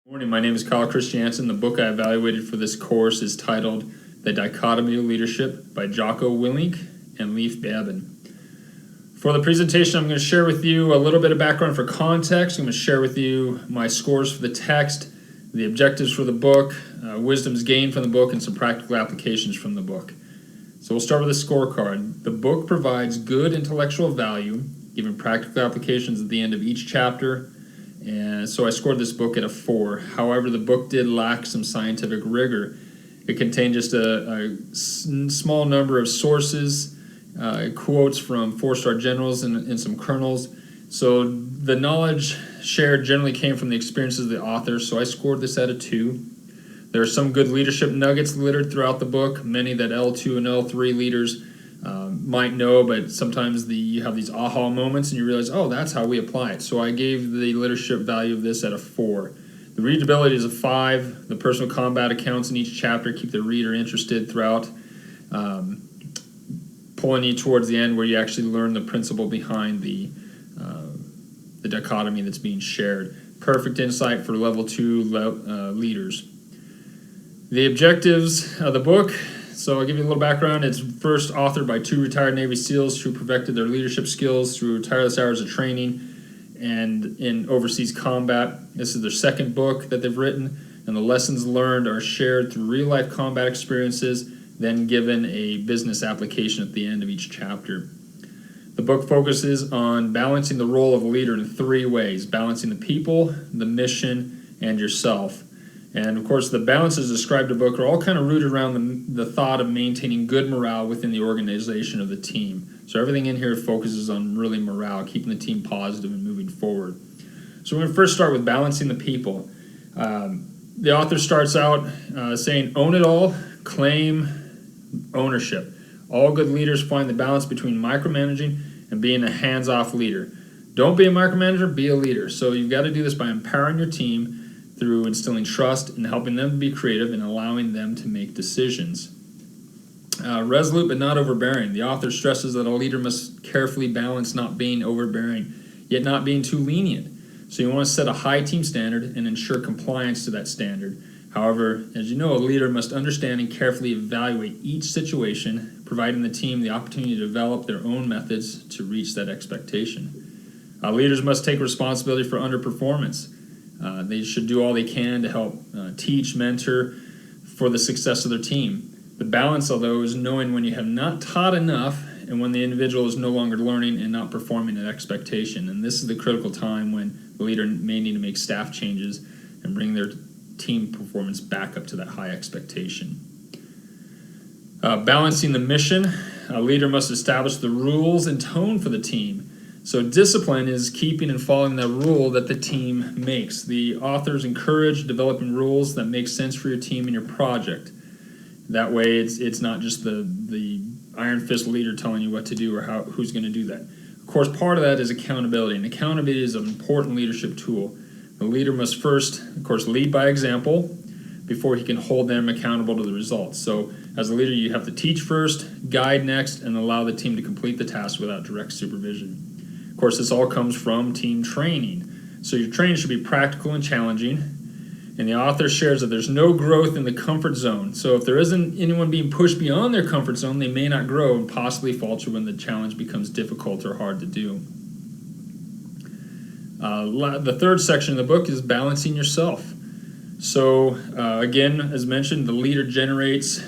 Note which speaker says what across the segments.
Speaker 1: Morning, my name is KChristiansen. The book I evaluated for this course is titled The Dichotomy of Leadership by Jocko Willink and Leif Babin. For the presentation, I'm going to share with you a little bit of background for context. I'm going to share with you my scores for the text, the objectives for the book, wisdoms gained from the book, and some practical applications from the book. So we'll start with a scorecard. The book provides good intellectual value, giving practical applications at the end of each chapter. And so I scored this book at a 4. However, the book did lack some scientific rigor. It contained just a small number of sources, quotes from 4-star generals and some colonels. So the knowledge shared generally came from the experiences of the author, so I scored this at a 2. There are some good leadership nuggets littered throughout the book, many that L2 and L3 leaders might know, but sometimes you have these aha moments and you realize, oh, that's how we apply it. So I gave the leadership value of this at a 4. The readability is a 5. The personal combat accounts in each chapter keep the reader interested throughout, pulling you towards the end where you actually learn the principle behind the dichotomy that's being shared. Perfect insight for level 2 leaders. The objectives of the book. So I'll give you a little background. It's first authored by 2 retired Navy SEALs who perfected their leadership skills through tireless hours of training and in overseas combat. This is their second book that they've written, and the lessons learned are shared through real-life combat experiences, then given a business application at the end of each chapter. The book focuses on balancing the role of a leader in 3 ways: balancing the people, the mission, and yourself. And of course, the balances described in the book are all kind of rooted around the thought of maintaining good morale within the organization of the team. So everything in here focuses on really morale, keeping the team positive and moving forward. So we're going to first start with balancing the people. The author starts out saying, own it all, claim ownership. All good leaders find the balance between micromanaging and being a hands-off leader. Don't be a micromanager, be a leader. So you've got to do this by empowering your team through instilling trust and helping them to be creative and allowing them to make decisions. Resolute but not overbearing. The author stresses that a leader must carefully balance not being overbearing, yet not being too lenient. So you want to set a high team standard and ensure compliance to that standard. However, as you know, a leader must understand and carefully evaluate each situation, providing the team the opportunity to develop their own methods to reach that expectation. Leaders must take responsibility for underperformance. They should do all they can to help teach, mentor for the success of their team. The balance, although, is knowing when you have not taught enough and when the individual is no longer learning and not performing at expectation. And this is the critical time when the leader may need to make staff changes and bring their team performance back up to that high expectation. Balancing the mission. A leader must establish the rules and tone for the team. So discipline is keeping and following the rule that the team makes. The authors encourage developing rules that make sense for your team and your project. That way it's not just the iron fist leader telling you what to do or who's going to do that. Of course, part of that is accountability, and accountability is an important leadership tool. The leader must first, of course, lead by example before he can hold them accountable to the results. So as a leader, you have to teach first, guide next, and allow the team to complete the task without direct supervision. Of course, this all comes from team training. So your training should be practical and challenging. And the author shares that there's no growth in the comfort zone. So if there isn't anyone being pushed beyond their comfort zone, they may not grow and possibly falter when the challenge becomes difficult or hard to do. The third section of the book is balancing yourself. So again, as mentioned, the leader generates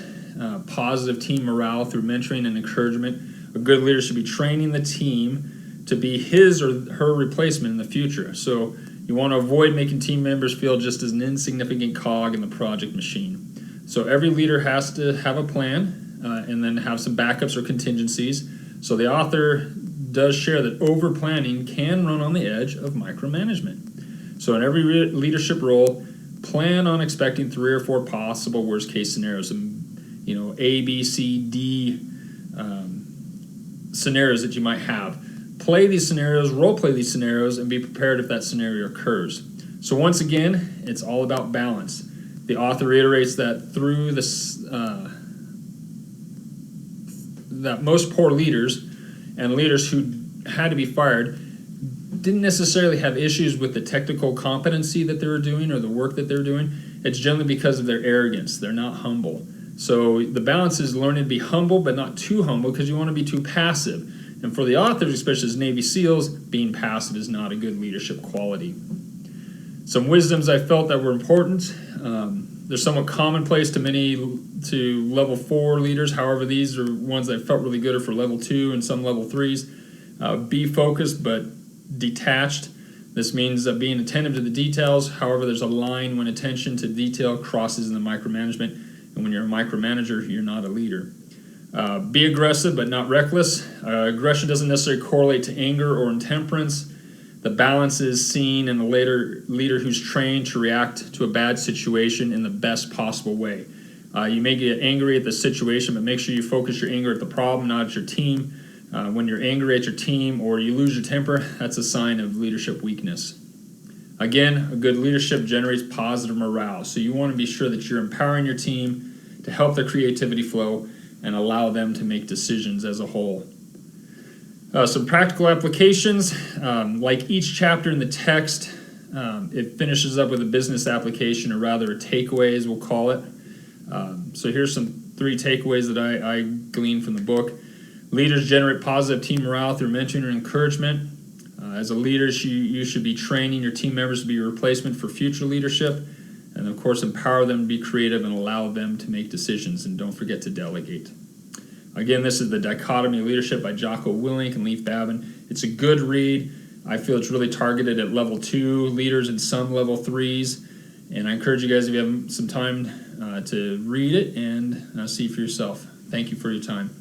Speaker 1: positive team morale through mentoring and encouragement. A good leader should be training the team to be his or her replacement in the future. So you want to avoid making team members feel just as an insignificant cog in the project machine. So every leader has to have a plan and then have some backups or contingencies. So the author does share that over-planning can run on the edge of micromanagement. So in every leadership role, plan on expecting 3 or 4 possible worst-case scenarios. A, B, C, D scenarios that you might have. Play these scenarios, role play these scenarios, and be prepared if that scenario occurs. So once again, it's all about balance. The author reiterates that through this, that most poor leaders and leaders who had to be fired didn't necessarily have issues with the technical competency that they were doing or the work that they're doing. It's generally because of their arrogance. They're not humble. So the balance is learning to be humble, but not too humble, because you want to be too passive. And for the authors, especially as Navy SEALs, being passive is not a good leadership quality. Some wisdoms I felt that were important. They're somewhat commonplace to level 4 leaders. However, these are ones that I felt really good are for level 2 and some level 3s. Be focused but detached. This means being attentive to the details. However, there's a line when attention to detail crosses into micromanagement. And when you're a micromanager, you're not a leader. Be aggressive but not reckless. Aggression doesn't necessarily correlate to anger or intemperance. The balance is seen in a leader who's trained to react to a bad situation in the best possible way. You may get angry at the situation, but make sure you focus your anger at the problem, not at your team. When you're angry at your team or you lose your temper, that's a sign of leadership weakness. Again, a good leadership generates positive morale, so you want to be sure that you're empowering your team to help their creativity flow and allow them to make decisions as a whole. Some practical applications, like each chapter in the text, it finishes up with a business application, or rather a takeaways, we'll call it. So here's some 3 takeaways that I gleaned from the book. Leaders generate positive team morale through mentoring and encouragement. As a leader, you should be training your team members to be a replacement for future leadership, and of course empower them to be creative and allow them to make decisions, and don't forget to delegate. Again, this is The Dichotomy of Leadership by Jocko Willink and Leif Babin. It's a good read. I feel it's really targeted at level 2 leaders and some level 3s, and I encourage you guys, if you have some time, to read it and see for yourself. Thank you for your time.